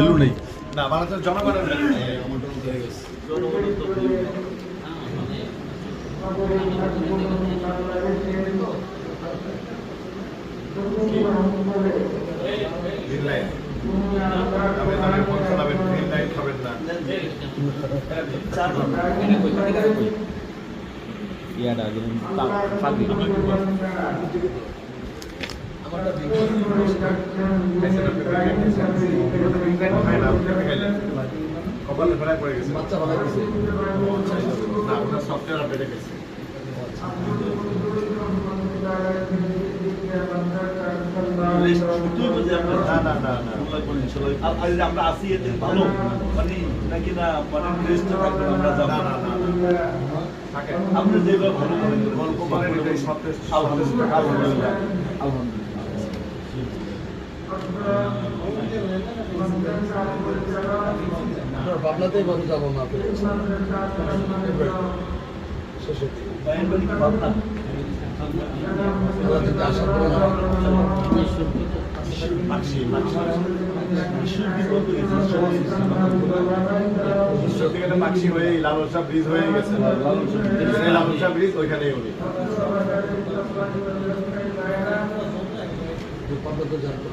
Value নেই। না বাংলাদেশের জনগণের ভ্যালু নেই। জনগণের তো গ্রিন লাইট আপনি তাদের ফোন চালাবেন, গ্রিন লাইট খাবেন না। ইয়াটা যেমন ফাঁকি কপালে ফেরায় পড়ে গেছে। বাচ্চা ভালো দিছে না ওনার সফটওয়্যার আপডেটে গেছে। আমরা আসি এতে ভালো মানে নাকি না মানে রেস্টে থাকবেন আমরা যাবো না না না থাকে আপনি যেভাবে ভালো করেন গল্প মানে এটাই সতেজ আলহামদুলিল্লাহ বাবলাতেই বন্ধ যাবো না শেষের দিকে বাইরের বাড়ি কি ভাবনা যদি আসার পরে না ঈশ্বর থেকে তো মাক্সি হয়ে লালসা ব্রিজ হয়ে গেছে। লালসা ব্রিজ ওইখানেই উনি পদ্ধতি জানতে